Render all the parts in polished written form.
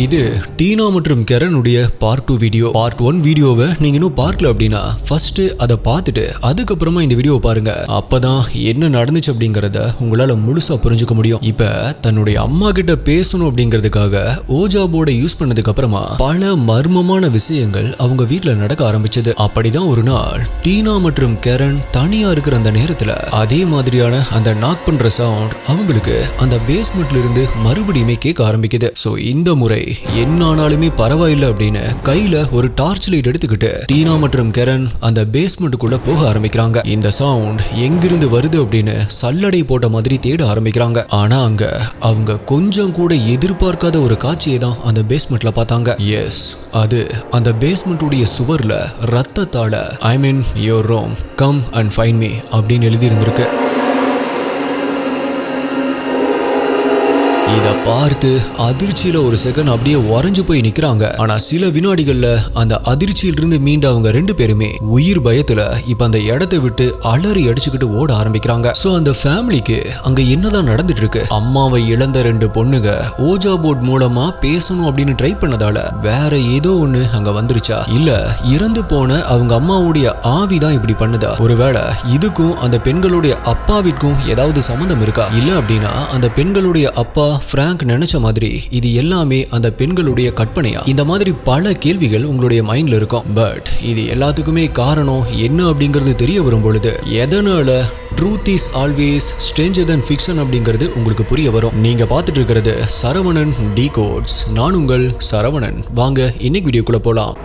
இது டீனா மற்றும் கெரனுடைய part 2 video. Part 1 வீடியோவை நீங்க இன்னும் பார்க்கல அப்படின்னா ஃபர்ஸ்ட் அதை பார்த்துட்டு அதுக்கப்புறமா இந்த வீடியோவை பாருங்க. அப்பதான் என்ன நடந்துச்சு அப்படிங்கறத உங்களால முழுசா புரிஞ்சுக்க முடியும். இப்ப தன்னுடைய அம்மா கிட்ட பேசணும் அப்படிங்கிறதுக்காக ஓஜா போர்டை யூஸ் பண்ணதுக்கு அப்புறமா பல மர்மமான விஷயங்கள் அவங்க வீட்டுல நடக்க ஆரம்பிச்சது. அப்படிதான் ஒரு நாள் டீனா மற்றும் கெரன் தனியா இருக்கிற அந்த நேரத்துல அதே மாதிரியான அந்த நாக் பண்ற சவுண்ட் அவங்களுக்கு அந்த பேஸ்மெண்ட்ல இருந்து மறுபடியுமே கேட்க ஆரம்பிக்குது. சோ இந்த முறை என்ன ஆனாலுமே பரவாயில்லை அப்படின்னு கையில ஒரு டார்ச் லைட் எடுத்துக்கிட்டு டீனா மற்றும் கெரன் அந்த பேஸ்மெண்ட்டுக்குள்ள போக ஆரம்பிக்கிறாங்க. இந்த சவுண்ட் எங்கிருந்து வருது அப்படின்னு சல்லடை போட்ட மாதிரி தேட ஆரம்பிக்கிறாங்க. ஆனா அங்க அவங்க கொஞ்சம் கூட எதிர்பார்க்காத ஒரு காட்சியை தான் அந்த பேஸ்மெண்ட்ல பார்த்தாங்க. எஸ், அது அந்த பேஸ்மெண்ட்டுடைய சுவர்ல ரத்தத்தால I mean your room come and find me அப்படின்னு எழுதி இருந்திருக்கு. இத பார்த்து அதிர்ச்சியில ஒரு செகண்ட் அப்படியே உறைஞ்சு போய் நிக்கிறாங்க. ஆனா சில வினாடிகள்ல அந்த அதிர்ச்சியிலிருந்து மீண்ட அவங்க ரெண்டு பேருமே உயிர் பயத்துல இப்ப அந்த இடத்தை விட்டு அலறி அடிச்சுக்கிட்டு ஓட ஆரம்பிக்கிறாங்க. சோ அந்த ஃபேமிலிக்கு அங்க என்னதான் நடந்துட்டு இருக்கு? அம்மாவை இழந்த ரெண்டு பொண்ணுங்க ஓஜா போர்ட் மூலமா பேசணும் அப்படின்னு ட்ரை பண்ணதால வேற ஏதோ ஒண்ணு அங்க வந்துருச்சா, இல்ல இறந்து போன அவங்க அம்மாவுடைய ஆவிதான் இப்படி பண்ணுதா? ஒருவேளை இதுக்கும் அந்த பெண்களுடைய அப்பாவிற்கும் ஏதாவது சம்பந்தம் இருக்கா? இல்ல அப்படின்னா அந்த பெண்களுடைய அப்பா பிராங்க் நினைச்ச மாதிரி இது எல்லாமே அந்த பெண்களுடைய கற்பனையா? இந்த மாதிரி பல கேள்விகள் உங்களுடைய மைண்ட்ல இருக்கும். பட் இது எல்லாத்துக்குமே காரணம் என்ன அப்படிங்கிறது தெரிய வரும் பொழுது எதனால truth is always Stranger then fiction அப்படிங்கிறது உங்களுக்கு புரிய வரும். நீங்க பார்த்துட்டு இருக்கிறது சரவணன் டிகோட்ஸ். நான் உங்கள் சரவணன். வாங்க இன்னைக்கு வீடியோக்குள்ள போலாம்.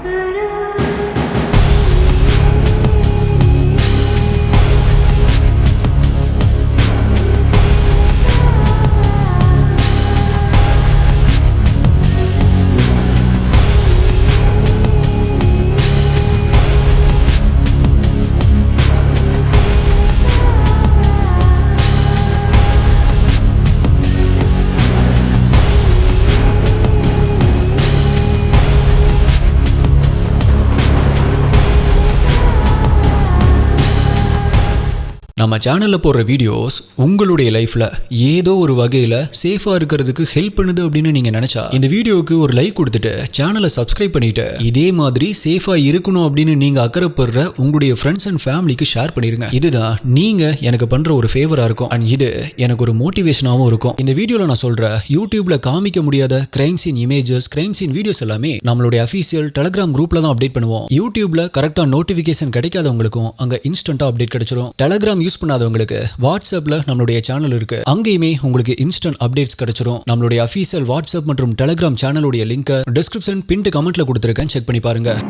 நம்ம சேனல்ல போடுற வீடியோஸ் உங்களுடைய லைஃப்ல ஏதோ ஒரு வகையில சேஃபா இருக்கிறதுக்கு ஹெல்ப் பண்ணுது அப்படின்னு நீங்க நினைச்சா இந்த வீடியோவுக்கு ஒரு லைக் கொடுத்துட்டு சேனலை சப்ஸ்கிரைப் பண்ணிட்டு இதே மாதிரி சேஃபா இருக்கணும் அப்படின்னு நீங்க அக்கறைப்படுற உங்களுடைய ஃப்ரெண்ட்ஸ் அண்ட் ஃபேமிலிக்கு ஷேர் பண்ணிருங்க. இதுதான் நீங்க எனக்கு பண்ற ஒரு ஃபேவரா இருக்கும் அண்ட் இது எனக்கு ஒரு மோட்டிவேஷனாகவும் இருக்கும். இந்த வீடியோல நான் சொல்ற யூடியூப்ல காமிக்க முடியாத crime scene images, crime scene videos எல்லாமே நம்மளுடைய அஃபீஷியல் டெலிகிராம் குரூப்ல தான் அப்டேட் பண்ணுவோம். யூடியூப்ல கரெக்டா நோட்டிபிகேஷன் கிடைக்காதவங்களுக்கும் அங்க இன்ஸ்டன்டா அப்டேட் கிடைச்சிரும். டெலிகிராம் யூஸ் பண்ணாதவங்களுக்கு வாட்ஸ்அப்ல நம்மளுடைய சேனல் இருக்கு, அங்கேயுமே உங்களுக்கு இன்ஸ்டன்ட் அப்டேட்ஸ் கிடைச்சிரும். நம்மளுடைய அஃபீஷியல் வாட்ஸ்அப் மற்றும் டெலிகிராம் சேனலுடைய லிங்க் டிஸ்கிரிப்ஷன் பின்ட் கமெண்ட்ல கொடுத்திருக்கேன், செக் பண்ணி பாருங்க.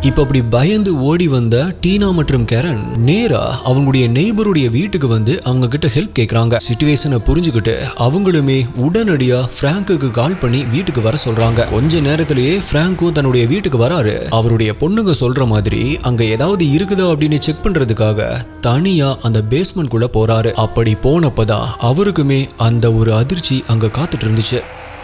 இப்ப அப்படி பயந்து ஓடி வந்த டீனா மற்றும் கெரன் நேரா அவங்களுடைய நெய்பருடைய வீட்டுக்கு வந்து அவங்க கிட்ட ஹெல்ப் கேக்குறாங்க. சிச்சுவேஷனை புரிஞ்சுக்கிட்டு அவங்களுமே உடனடியா பிராங்குக்கு கால் பண்ணி வீட்டுக்கு வர சொல்றாங்க. கொஞ்ச நேரத்திலேயே பிராங்கும் தன்னுடைய வீட்டுக்கு வராரு. அவருடைய பொண்ணுங்க சொல்ற மாதிரி அங்க ஏதாவது இருக்குதா அப்படின்னு செக் பண்றதுக்காக தனியா அந்த பேஸ்மெண்ட் குள்ள போறாரு. அப்படி போனப்பதான் அவருக்குமே அந்த ஒரு அதிர்ச்சி அங்க காத்துட்டு இருந்துச்சு.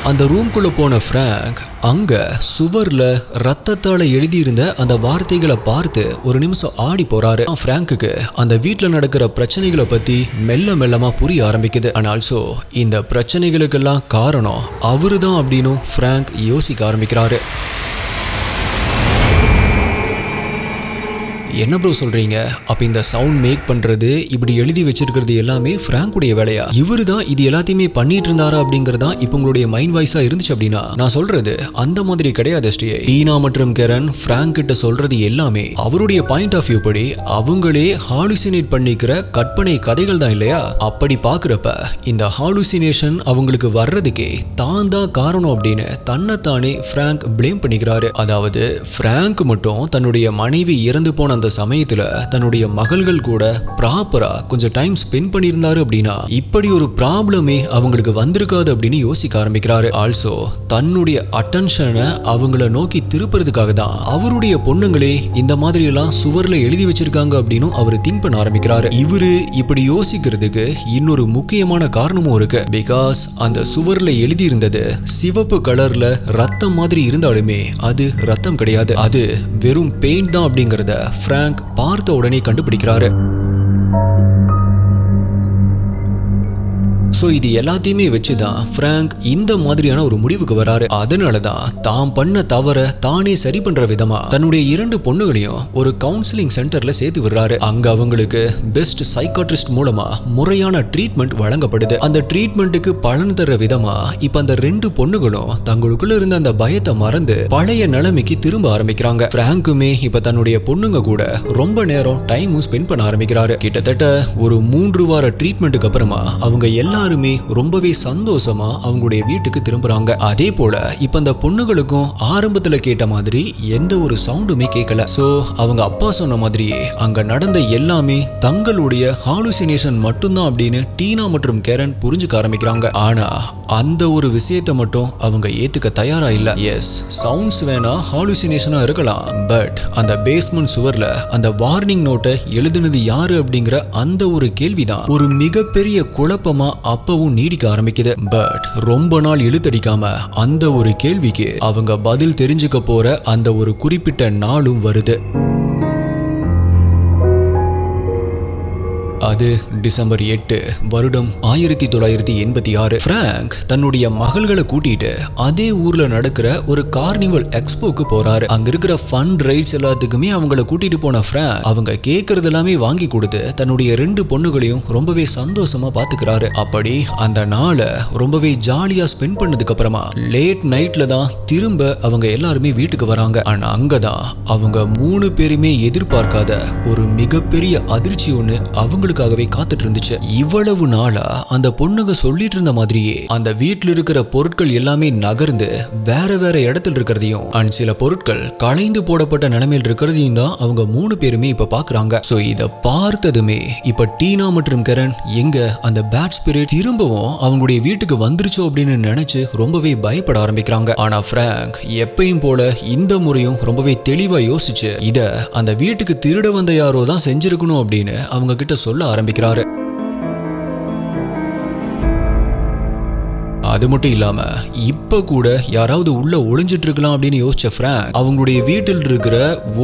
அந்த ரூம்குள்ள போன பிராங்க் அங்க சுவர்ல ரத்தத்தால எழுதியிருந்த அந்த வார்த்தைகளை பார்த்து ஒரு நிமிஷம் ஆடி போறாரு. பிராங்குக்கு அந்த வீட்டுல நடக்கிற பிரச்சனைகளை பத்தி மெல்ல மெல்லமா புரிய ஆரம்பிக்குது. அண்ட் ஆல்சோ இந்த பிரச்சனைகளுக்கெல்லாம் காரணம் அவருதான் அப்படின்னு பிராங்க் யோசிக்க ஆரம்பிக்கிறாரு. என்ன ப்ரோ சொல்றீங்க? அப்ப இந்த சவுண்ட் மேக் பண்றது, இப்படி எழுதி வச்சிருக்கிறது எல்லாமே பிராங்குடைய வேலையா? இவரு தான் இது எல்லாத்தையுமே பண்ணிட்டு இருந்தாரா அப்படிங்கறதா இப்ப உங்களுடைய மைண்ட் வாய்ஸா இருந்துச்சு அப்படின்னா, நான் சொல்றது அந்த மாதிரி கிடையாது STI. டீனா மற்றும் கெரன் பிராங்க் கிட்ட சொல்றது எல்லாமே அவருடைய பாயிண்ட் ஆஃப் வியூ படி அவங்களே ஹாலுசினேட் பண்ணிக்கிற கற்பனை கதைகள் தான் இல்லையா? அப்படி பாக்குறப்ப இந்த ஹாலுசினேஷன் அவங்களுக்கு வர்றதுக்கே தான் தான் காரணம் அப்படின்னு தன்னைத்தானே பிராங்க் பிளேம் பண்ணிக்கிறாரு. அதாவது பிராங்க் மட்டும் தன்னுடைய மனைவி இறந்து போன அந்த சமயத்துல தன்னுடைய மகள்கள் கூட ப்ராப்பரா கொஞ்சம் டைம் ஸ்பெண்ட் பண்ணியிருந்தாரு அப்படின்னா இப்படி ஒரு ப்ராப்ளமே அவங்களுக்கு வந்திருக்காது அப்படின்னு யோசிக்க ஆரம்பிக்கிறாரு. ஆல்சோ தன்னுடைய அட்டென்ஷனை அவங்கள நோக்கி திருப்புறதுக்காக தான் அவருடைய பொண்ணுங்களே இந்த மாதிரி எல்லாம் சுவர்ல எழுதி வச்சிருக்காங்க அப்படின்னு அவர் திங்க் பண்ண ஆரம்பிக்கிறாரு. இவரு இப்படி யோசிக்கிறதுக்கு இன்னொரு முக்கியமான காரணமும் இருக்கு. பிகாஸ் அந்த சுவர்ல எழுதி இருந்தது சிவப்பு கலர்ல ரத்தம் மாதிரி இருந்தாலுமே அது ரத்தம் கிடையாது, அது வெறும் பெயிண்ட் தான் அப்படிங்கறத பிராங்க் பார்த்த உடனே கண்டுபிடிக்கிறாரு. ஸோ இது எல்லாத்தையுமே வச்சுதான் பிராங்க் இந்த மாதிரியான ஒரு முடிவுக்கு வராரு. அதனாலதான் தான் பண்ண தவற தானே சரி பண்ற விதமா தன்னுடைய 2 பொண்ணுகளையும் ஒரு கவுன்சிலிங் சென்டர்ல சேர்த்து விடுறாரு. அங்க அவங்களுக்கு பெஸ்ட் சைக்காட்ரிஸ்ட் மூலமா முறையான ட்ரீட்மெண்ட் வழங்கப்படுது. அந்த ட்ரீட்மெண்ட்டுக்கு பலன் தர விதமா இப்ப அந்த 2 பொண்ணுகளும் தங்களுக்குள்ள இருந்த அந்த பயத்தை மறந்து பழைய நிலைமைக்கு திரும்ப ஆரம்பிக்கிறாங்க. பிராங்குமே இப்ப தன்னுடைய பொண்ணுங்க கூட ரொம்ப நேரம் டைம் ஸ்பெண்ட் பண்ண ஆரம்பிக்கிறாரு. கிட்டத்தட்ட ஒரு 3 வார ட்ரீட்மெண்ட்டுக்கு அப்புறமா அவங்க எல்லாருமே ரொம்பவே சந்தோஷமா அவங்களுடைய வீட்டுக்கு திரும்புறாங்க. அதே போல இப்ப அந்த பொண்ணுகளுக்கும் ஆரம்பத்துல கேட்ட மாதிரி எந்த ஒரு சவுண்டுமே கேட்கல. சோ அவங்க அப்பா சொன்ன மாதிரியே அங்க நடந்த எல்லாமே தங்களுடைய ஹாலுசினேஷன் மட்டும்தான் அப்படின்னு டீனா மற்றும் கெரன் புரிஞ்சுக்க ஆரம்பிக்கிறாங்க. ஆனா அந்த ஒரு விஷயத்தை மட்டும் அவங்க ஏத்துக்க தயாரா இல்ல. எஸ், சவுண்ட்ஸ் வேணா ஹாலுசினேஷனா இருக்கலாம், பட் அந்த பேஸ்மெண்ட் சுவர்ல அந்த வார்னிங் நோட்டை எழுதுனது யாரு அப்படிங்கிற அந்த ஒரு கேள்விதான் ஒரு மிகப்பெரிய குழப்பமா அப்பவும் நீடிக்க ஆரம்பிக்குது. பட் ரொம்ப நாள் இழுத்தடிக்காம அந்த ஒரு கேள்விக்கு அவங்க பதில் தெரிஞ்சுக்க போற அந்த ஒரு குறிப்பிட்ட நாளும் வருது. அது டிசம்பர் 8 வருடம் 1986. பிராங்க் தன்னுடைய மகள்களை கூட்டிட்டு அதே ஊர்ல நடக்கிற ஒரு கார்னிவல் எக்ஸ்போக்கு போறாரு. அங்க இருக்கிற ஃபன் ரைட்ஸ் எல்லாத்துக்குமே அவங்கள கூட்டிட்டு போன பிராங்க் அவங்க கேட்கறது எல்லாமே வாங்கி கொடுத்து தன்னுடைய 2 பொண்ணுகளையும் ரொம்பவே சந்தோஷமா பாத்துக்கிறாரு. அப்படி அந்த நாளை ரொம்பவே ஜாலியா ஸ்பெண்ட் பண்ணதுக்கு அப்புறமா லேட் நைட்ல தான் திரும்ப அவங்க எல்லாருமே வீட்டுக்கு வராங்க. ஆனா அங்கதான் அவங்க 3 பேருமே எதிர்பார்க்காத ஒரு மிகப்பெரிய அதிர்ச்சி ஒண்ணு அவங்களுக்கு காத்துட்டு இருந்துச்சு. இவ்வளவு நாளா அந்த பொண்ணுங்க சொல்லிட்டு இருந்த மாதிரியே அந்த வீட்டில் இருக்கிற பொருட்கள் எல்லாமே நகர்ந்து வேற வேற இடத்துல இருக்கிறதையும் அண்ட் சில பொருட்கள் களைந்து போடப்பட்ட நிலைமையில் இருக்கிறதையும் தான் அவங்க 3 பேருமே இப்ப பாக்குறாங்க. சோ இத பார்த்ததுமே இப்ப டீனா மற்றும் கெரன் எங்க அந்த பேட் ஸ்பிரிட் திரும்பவும் அவங்களுடைய வீட்டுக்கு வந்துருச்சோ அப்படின்னு நினைச்சு ரொம்பவே பயப்பட ஆரம்பிக்கிறாங்க. ஆனா பிராங்க் எப்பயும் போல இந்த முறையும் ரொம்பவே தெளிவா யோசிச்சு இத அந்த வீட்டுக்கு திருட வந்த யாரோ தான் செஞ்சிருக்கணும் அப்படின்னு அவங்க கிட்ட சொல்ல ஆரம்பிக்கிறாரு. அது மட்டும் இல்லாம இப்ப கூட யாராவது உள்ள ஒளிஞ்சிட்டு இருக்கலாம் அப்படின்னு யோசிச்ச பிராங்க் அவங்களுடைய வீட்டில் இருக்கிற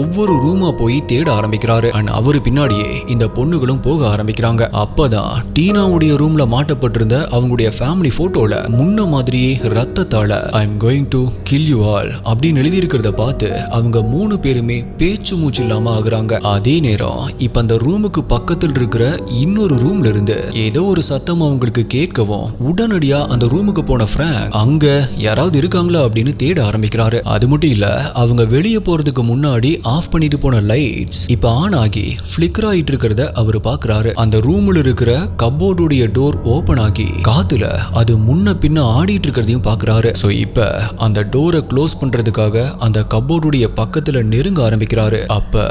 ஒவ்வொரு ரூமா போய் தேட ஆரம்பிக்கிறாரு. அண்ட் அவரு பின்னாடியே இந்த பொண்ணுகளும் போக ஆரம்பிக்கிறாங்க. அப்பதான் டீனாவுடைய ரூம்ல மாட்டப்பட்டிருந்த அவங்களுடைய ஃபேமிலி போட்டோல முன்ன மாதிரியே ரத்தத்தால I am going to kill you all அப்படின்னு எழுதி இருக்கிறத பார்த்து அவங்க 3 பேருமே பேச்சு மூச்சு இல்லாம ஆகுறாங்க. அதே நேரம் இப்ப அந்த ரூமுக்கு பக்கத்தில் இருக்கிற இன்னொரு ரூம்ல இருந்து ஏதோ ஒரு சத்தம் அவங்களுக்கு கேட்கவும் உடனடியா அந்த ரூமுக்கு போன பிராங்க் அங்க யாராவது இருக்காங்களா அப்படின்னு தேட ஆரம்பிக்கிறாரு. அது மட்டும் இல்ல அவங்க வெளியே போறதுக்கு முன்னாடி ஆஃப் பண்ணிட்டு போன லைட்ஸ் இப்ப ஆன் ஆகி ஃபிளிக்கர் ஆயிட்டு இருக்கிறத அவரு பாக்குறாரு. அந்த ரூம்ல இருக்கிற கப்போர்டுடைய டோர் ஓபன் ஆகி காத்துல அது முன்ன பின்ன ஆடிட்டு இருக்கிறதையும் பாக்குறாரு. சோ இப்ப அந்த டோரை க்ளோஸ் பண்றதுக்காக அந்த கப்போர்டுடைய பக்கத்துல நெருங்க ஆரம்பிக்கிறாரு. அப்ப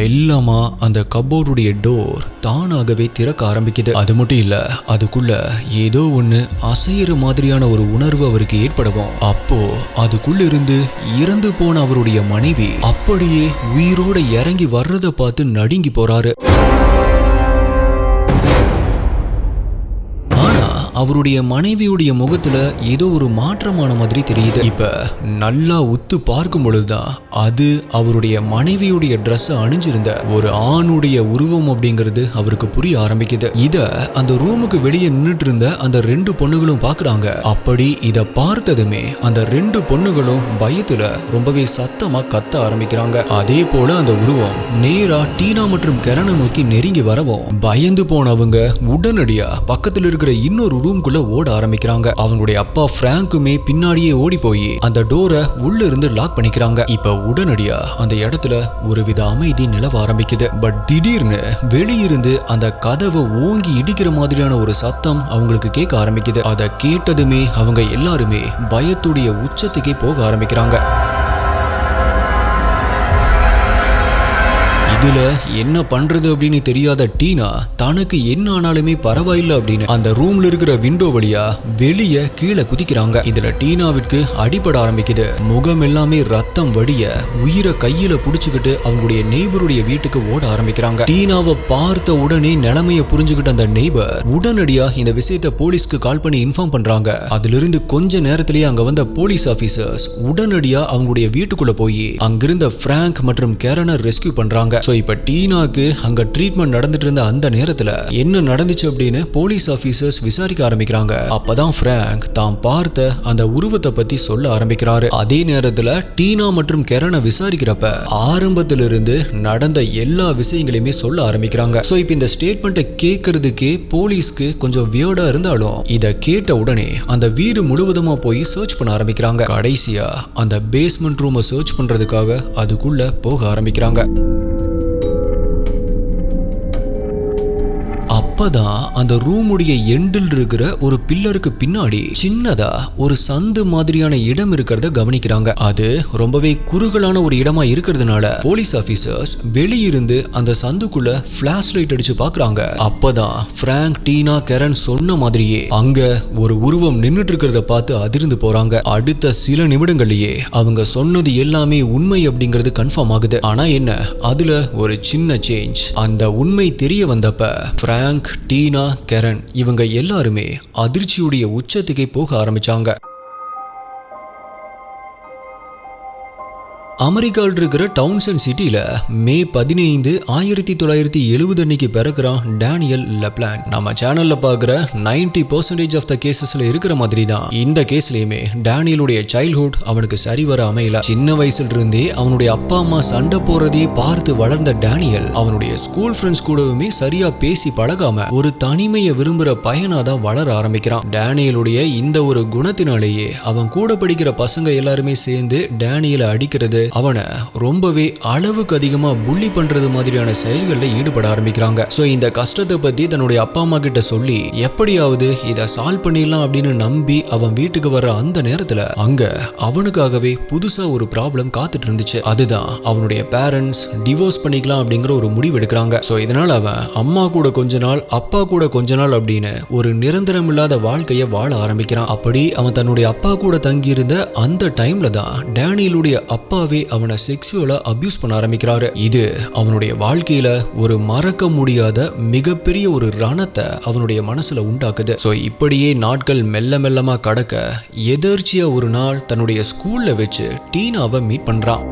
மெல்லமா அந்த கப்போர்டுடைய டோர் தானாகவே திறக்க ஆரம்பிக்குது. அது மட்டும் இல்ல அதுக்குள்ள ஏதோ ஒண்ணு அசையிற மாதிரியான ஒரு உணர்வு அவருக்கு ஏற்படவும் அப்போ அதுக்குள்ள இருந்து இறந்து போன அவருடைய மனைவி அப்படியே உயிரோட இறங்கி வர்றத பார்த்து நடுங்கி போறாரு. அவருடைய மனைவியுடைய முகத்துல ஏதோ ஒரு மாற்றமான மாதிரி தெரியுது. இப்ப நல்லா உத்து பார்க்கும் பொழுதுதான் அது அவருடைய மனைவியுடைய ட்ரெஸ் அணிஞ்சிருந்த ஒரு ஆணுடைய உருவம் அப்படிங்கிறது அவருக்கு புரிய ஆரம்பிக்குது. இத அந்த ரூமுக்கு வெளியே நின்றுட்டு இருந்த அந்த 2 பொண்ணுகளும் பாக்குறாங்க. அப்படி இத பார்த்ததுமே அந்த 2 பொண்ணுகளும் பயத்துல ரொம்பவே சத்தமா கத்த ஆரம்பிக்கிறாங்க. அதே போல அந்த உருவம் நேரா டீனா மற்றும் கெரனை நோக்கி நெருங்கி வரவும் பயந்து போனவங்க உடனடியா பக்கத்துல இருக்கிற இன்னொரு ரூம்குள்ள ஓட ஆரம்பிக்கிறாங்க. அவங்களுடைய அப்பா பிராங்குமே பின்னாடியே ஓடி போய் அந்த டோரை உள்ள இருந்து லாக் பண்ணிக்கிறாங்க. இப்ப உடனடியா அந்த இடத்துல ஒருவித அமைதி நிலவ ஆரம்பிக்குது. பட் திடீர்னு வெளியிருந்து அந்த கதவை ஓங்கி இடிக்கிற மாதிரியான ஒரு சத்தம் அவங்களுக்கு கேட்க ஆரம்பிக்குது. அதை கேட்டதுமே அவங்க எல்லாருமே பயத்துடைய உச்சத்துக்கே போக ஆரம்பிக்கிறாங்க. இதுல என்ன பண்றது அப்படின்னு தெரியாத டீனா தனக்கு என்ன ஆனாலுமே பரவாயில்ல அப்படின்னு அந்த ரூம்ல இருக்கிற விண்டோ வழியா வெளியே கீழே குதிக்கிறாங்க. இதுல டீனாவிற்கு அடிபட ஆரம்பிக்குது. முகம் எல்லாமே ரத்தம் வடிய உயிரை கையில புடிச்சுக்கிட்டு அவங்களுடைய நெய்பருடைய வீட்டுக்கு ஓட ஆரம்பிக்கிறாங்க. டீனாவை பார்த்த உடனே நிலைமைய புரிஞ்சுக்கிட்ட அந்த நெய்பர் உடனடியா இந்த விஷயத்தை போலீஸ்க்கு கால் பண்ணி இன்ஃபார்ம் பண்றாங்க. அதுல இருந்து கொஞ்ச நேரத்திலேயே அங்க வந்த போலீஸ் ஆபீசர்ஸ் உடனடியா அவங்களுடைய வீட்டுக்குள்ள போய் அங்கிருந்த பிராங்க் மற்றும் கெரனை ரெஸ்கியூ பண்றாங்க. இப்ப டீனாக்கு அங்க ட்ரீட்மெண்ட் நடந்துட்டு இருந்த அந்த நேரத்துல என்ன நடந்துச்சு அப்படின்னு போலீஸ் ஆபீசர்ஸ் விசாரிக்க ஆரம்பிக்கிறாங்க. அப்பதான் பிராங்க் தான் பார்த்த அந்த உருவத்தை பத்தி சொல்ல ஆரம்பிக்கிறாரு. அதே நேரத்துல டீனா மற்றும் கெரனை விசாரிக்கிறப்ப ஆரம்பத்திலிருந்து நடந்த எல்லா விஷயங்களையுமே சொல்ல ஆரம்பிக்கிறாங்க. சோ இப்ப இந்த ஸ்டேட்மெண்ட்டை கேட்கறதுக்கே போலீஸ்க்கு கொஞ்சம் வியர்டா இருந்தாலும் இத கேட்ட உடனே அந்த வீடு முழுவதுமா போய் சர்ச் பண்ண ஆரம்பிக்கிறாங்க. கடைசியா அந்த பேஸ்மெண்ட் ரூமை சர்ச் பண்றதுக்காக அதுக்குள்ள போக ஆரம்பிக்கிறாங்க. அப்பதான் அந்த ரூமுடைய எண்டில் இருக்கிற ஒரு பில்லருக்கு பின்னாடி சின்னதா ஒரு சந்து மாதிரியான இடம் இருக்கிறத கவனிக்கிறாங்க. அது ரொம்பவே குறுகலான ஒரு இடமா இருக்கிறதுனால போலீஸ் ஆபீசர்ஸ் வெளியிருந்து அந்த சந்துக்குள்ள பிளாஷ் லைட் அடிச்சு பாக்குறாங்க. அப்பதான் பிராங்க் டீனா கெரன் சொன்ன மாதிரியே அங்க ஒரு உருவம் நின்னுட்டு இருக்கிறத பார்த்து அதிர்ந்து போறாங்க. அடுத்த சில நிமிடங்கள்லயே அவங்க சொன்னது எல்லாமே உண்மை அப்படிங்கிறது கன்ஃபார்ம் ஆகுது. ஆனா என்ன, அதுல ஒரு சின்ன சேஞ்ச். அந்த உண்மை தெரிய வந்தப்ப பிராங்க், டீனா, கெரன் இவங்க எல்லாருமே அதிர்ச்சியுடைய உச்சத்துக்கே போக ஆரம்பிச்சாங்க. அமெரிக்காவில் இருக்கிற டவுன்சன் சிட்டில மே 15, 1970 அன்னைக்கு பிறக்கிறான் டேனியல் லெப்லான். நம்ம சேனல்ல பாக்குற 90% ஆஃப் த கேசஸ்ல இருக்கிற மாதிரி தான் இந்த கேஸ்லயுமே டேனியலுடைய சைல்ட்ஹுட் அவனுக்கு சரிவர அமையல. சின்ன வயசுல இருந்தே அவனுடைய அப்பா அம்மா சண்டை போறதே பார்த்து வளர்ந்த டேனியல் அவனுடைய ஸ்கூல் ஃப்ரெண்ட்ஸ் கூடவுமே சரியா பேசி பழகாம ஒரு தனிமையை விரும்புற பையனாதான் வளர ஆரம்பிக்கிறான். டேனியலுடைய இந்த ஒரு குணத்தினாலேயே அவன் கூட படிக்கிற பசங்க எல்லாருமே சேர்ந்து டேனியலை அடிக்கிறது, அவனை ரொம்பவே அளவுக்கு அதிகமா புள்ளி பண்றது மாதிரியான செயல்களில் ஈடுபட ஆரம்பிக்கிறாங்க. சோ இந்த கஷ்டத்தை பத்தி தன்னுடைய அப்பா அம்மா கிட்ட சொல்லி எப்படியாவது இதை சால்வ் பண்ணிடலாம் அப்படின்னு நம்பி அவன் வீட்டுக்கு வர்ற அந்த நேரத்துல அங்க அவனுக்காகவே புதுசா ஒரு ப்ராப்ளம் காத்துட்டு இருந்துச்சு. அதுதான் அவனுடைய பேரண்ட்ஸ் டிவோர்ஸ் பண்ணிக்கலாம் அப்படிங்கிற ஒரு முடிவு எடுக்கிறாங்க. சோ இதனால அவன் அம்மா கூட கொஞ்ச நாள், அப்பா கூட கொஞ்ச நாள் அப்படின்னு ஒரு நிரந்தரம் இல்லாத வாழ்க்கையை வாழ ஆரம்பிக்கிறான். அப்படி அவன் தன்னுடைய அப்பா கூட தங்கி இருந்த அந்த டைம்ல தான் டேனியலுடைய அப்பாவே அவனை செக்ஸுவலா அபியூஸ் பண்ண ஆரம்பிக்கிறாரு. இது அவனுடைய வாழ்க்கையில ஒரு மறக்க முடியாத மிகப்பெரிய ஒரு ரணத்தை அவனுடைய மனசுல உண்டாக்குது. சோ இப்படியே நாட்கள் மெல்ல மெல்லமா கடக்க எதர்ச்சியா ஒரு நாள் தன்னுடைய ஸ்கூல்ல வச்சு டீனாவை மீட் பண்றான்.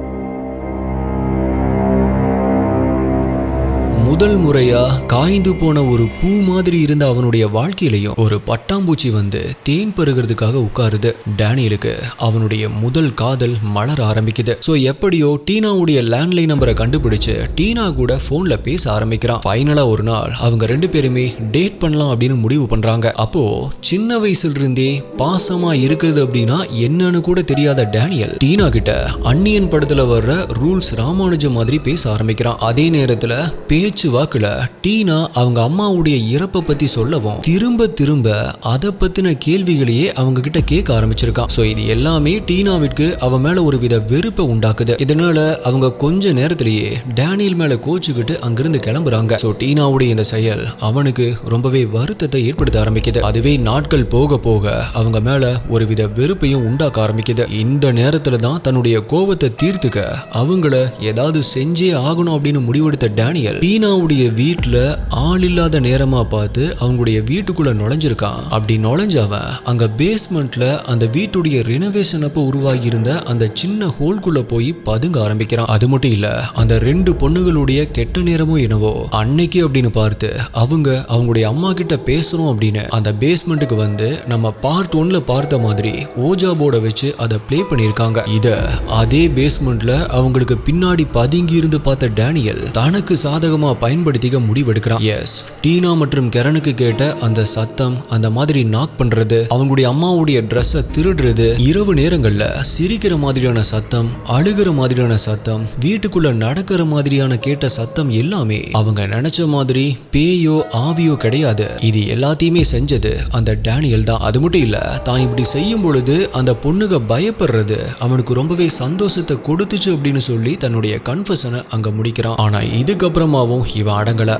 முதல் முறையா காய்ந்து போன ஒரு பூ மாதிரி இருந்த அவனுடைய வாழ்க்கையிலையும் ஒரு பட்டாம்பூச்சி வந்து தேன் பருகிறதுக்காக உட்காருது. டேனியலுக்கு அவனுடைய முதல் காதல் மலர ஆரம்பிக்குது. சோ எப்படியோ டீனாவுடைய லேண்ட்லைன் நம்பரை கண்டுபிடிச்சு டீனா கூட போன்ல பேச ஆரம்பிக்கிறான். ஃபைனலா ஒரு நாள் அவங்க 2 பேருமே டேட் பண்ணலாம் அப்படின்னு முடிவு பண்றாங்க. அப்போ சின்ன வயசுல இருந்தே பாசமா இருக்கிறது அப்படின்னா என்னன்னு கூட தெரியாத டேனியல் டீனா கிட்ட அன்னியன் படத்துல வர்ற ரூல்ஸ் ராமானுஜம் மாதிரி பேச ஆரம்பிக்கிறான். அதே நேரத்துல பேச்சு வாக்குல டீனா அவங்க அம்மாவுடைய இறப்பை பத்தி சொல்லவும் திரும்ப திரும்ப அதை பத்தின கேள்விகளையே அவங்க கிட்ட கேட்க ஆரம்பிச்சிருக்கான். சோ இது எல்லாமே டீனாவிற்கு அவன் மேல ஒரு வித வெறுப்பை உண்டாக்குது. இதனால அவங்க கொஞ்ச நேரத்திலேயே டேனியல் மேல கோச்சுக்கிட்டு அங்கிருந்து கிளம்புறாங்க. சோ டீனாவுடைய இந்த செயல் அவனுக்கு ரொம்பவே வருத்தத்தை ஏற்படுத்த ஆரம்பிக்குது. அதுவே நாட்கள் போக போக அவங்க மேல ஒரு வித வெறுப்பையும் உண்டாக்க ஆரம்பிக்குது. இந்த நேரத்துல தான் தன்னுடைய கோபத்தை தீர்த்துக்க அவங்கள ஏதாவது செஞ்சே ஆகணும் அப்படின்னு முடிவெடுத்த டேனியல் டீனா டீனாவுடைய வீட்டுல ஆள் இல்லாத நேரமா பார்த்து அவங்களுடைய வீட்டுக்குள்ள நுழைஞ்சிருக்கான். அப்படி நுழைஞ்சவன் அங்க பேஸ்மெண்ட்ல அந்த வீட்டுடைய ரெனோவேஷன் அப்போ உருவாகி இருந்த அந்த சின்ன ஹோல்குள்ள போய் பதுங்க ஆரம்பிக்கிறான். அது மட்டும் இல்ல, அந்த 2 பொண்ணுகளுடைய கெட்ட நேரமும் என்னவோ அன்னைக்கு அப்படின்னு பார்த்து அவங்களுடைய அம்மா கிட்ட பேசணும் அப்படின்னு அந்த பேஸ்மெண்ட்டுக்கு வந்து நம்ம பார்ட் 1ல பார்த்த மாதிரி ஓஜா போர்டை வச்சு அதை பிளே பண்ணிருக்காங்க. இத அதே பேஸ்மெண்ட்ல அவங்களுக்கு பின்னாடி பதுங்கி இருந்து பார்த்த டேனியல் தனக்கு சாதகமா பயன்படுத்திக்க முடிவெடுக்கிறான். எஸ், டீனா மற்றும் கெரனுக்கு கேட்ட அந்த சத்தம், அந்த மாதிரி நாக் பண்றது, அவங்களுடைய அம்மாவுடைய ட்ரெஸ்ஸை திருடுறது, இரவு நேரங்கள்ல சிரிக்கிற மாதிரியான சத்தம், அழுகிற மாதிரியான சத்தம், வீட்டுக்குள்ள நடக்கிற மாதிரியான கேட்ட சத்தம் எல்லாமே அவங்க நினைச்ச மாதிரி பேயோ ஆவியோ கிடையாது. இது எல்லாத்தையுமே செஞ்சது அந்த டேனியல் தான். அது மட்டும் இல்ல, தான் இப்படி செய்யும் பொழுது அந்த பொண்ணுங்க பயப்படுறது அவனுக்கு ரொம்பவே சந்தோஷத்தை கொடுத்துச்சு அப்படின்னு சொல்லி தன்னுடைய கன்ஃபெஷனை அங்க முடிக்கிறான். ஆனா இதுக்கப்புறமாவும் இவன் அடங்கல.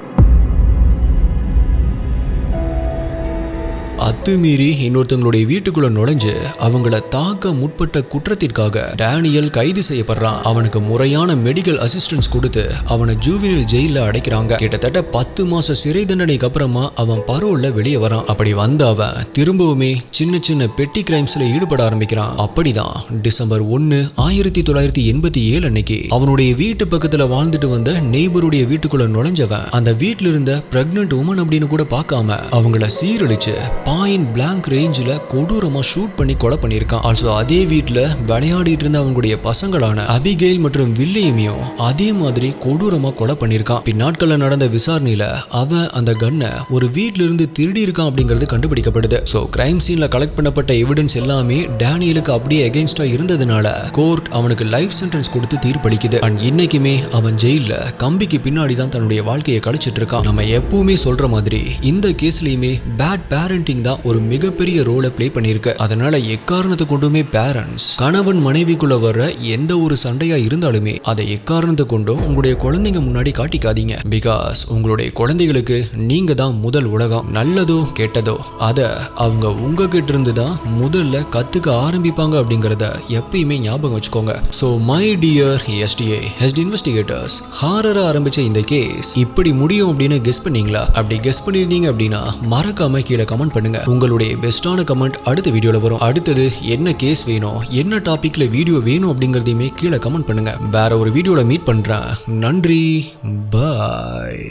அத்துமீறி இன்னொருத்தங்களுடைய வீட்டுக்குள்ள நுழைஞ்சு அவங்கள தாக்க முற்பட்ட குற்றத்திற்காக டேனியல் கைது செய்யப்படுறான். அவனுக்கு முறையான மெடிக்கல் அசிஸ்டன்ஸ் கொடுத்து அவனை ஜூவினில் ஜெயில அடைக்கிறாங்க. கிட்டத்தட்ட 10 மாச சிறை தண்டனைக்கு அப்புறமா அவன் பரோல்ல வெளியே வரான். அப்படி வந்த அவன் திரும்பவுமே சின்ன சின்ன பெட்டி கிரைம்ஸ்ல ஈடுபட ஆரம்பிக்கிறான். அப்படிதான் டிசம்பர் 1, 1987 அன்னைக்கு அவனுடைய வீட்டு பக்கத்துல வாழ்ந்துட்டு வந்த நெய்பருடைய வீட்டுக்குள்ள நுழைஞ்சவன் அந்த வீட்டுல இருந்த பிரெக்னன்ட் உமன் அப்படின்னு கூட பார்க்காம அவங்கள சீரழிச்சு பாயிண்ட் பிளாங்க் ரேஞ்சில் கொடூரமா ஷூட் பண்ணி கொலை பண்ணியிருக்கான். ஆல்சோ அதே வீட்டில் விளையாடிட்டு இருந்த அவங்களுடைய பசங்களான அபிகெயில் மற்றும் வில்லியமையும் அதே மாதிரி கொடூரமா கொலை பண்ணியிருக்கான். பின்னாட்கள்ல நடந்த விசாரணையில அவன் அந்த கன்னை ஒரு வீட்டில இருந்து திருடி இருக்கான் அப்படிங்கிறது கண்டுபிடிக்கப்படுது. ஸோ கிரைம் சீன்ல கலெக்ட் பண்ணப்பட்ட எவிடன்ஸ் எல்லாமே டேனியலுக்கு அப்படியே அகெயின்ஸ்டா இருந்ததுனால கோர்ட் அவனுக்கு லைஃப் சென்டென்ஸ் கொடுத்து தீர்ப்பளிக்குது. அண்ட் இன்னைக்குமே அவன் ஜெயில கம்பிக்கு பின்னாடி தான் தன்னுடைய வாழ்க்கையை கழிச்சிட்டு இருக்கான். நம்ம எப்பவுமே சொல்ற மாதிரி இந்த கேஸ்லயுமே பேட் பேரண்டிங் தான் ஒரு மிகப்பெரிய ரோலை பிளே பண்ணிருக்கு. அதனால எக்காரணத்தை கொண்டுமே பேரண்ட்ஸ் கணவன் மனைவிக்குள்ள வர்ற எந்த ஒரு சண்டையா இருந்தாலுமே அதை எக்காரணத்தை கொண்டும் உங்களுடைய குழந்தைங்க முன்னாடி காட்டிக்காதீங்க. பிகாஸ் உங்களுடைய குழந்தைகளுக்கு நீங்க தான் முதல் உலகம். நல்லதோ கெட்டதோ அதை அவங்க உங்ககிட்ட இருந்து தான் முதல்ல கத்துக்க ஆரம்பிப்பாங்க அப்படிங்கறத எப்பயுமே ஞாபகம் வச்சுக்கோங்க. ஸோ மை டியர் எஸ்டிஏ ஹெஸ்ட் இன்வெஸ்டிகேட்டர்ஸ், ஹாரரா ஆரம்பிச்ச இந்த கேஸ் இப்படி முடியும் அப்படின்னு கெஸ் பண்ணீங்களா? அப்படி கெஸ் பண்ணிருந்தீங்க அப்படின்னா மறக்காம கீழே கமெண்ட் பண்ணுங்க. உங்களுடைய பெஸ்டான கமெண்ட் அடுத்த வீடியோல வரும். அடுத்தது என்ன கேஸ் வேணும், என்ன டாபிக்ல வீடியோ வேணும் அப்படிங்கறதையுமே கீழே கமெண்ட் பண்ணுங்க. வேற ஒரு வீடியோல மீட் பண்றேன். நன்றி, பாய்.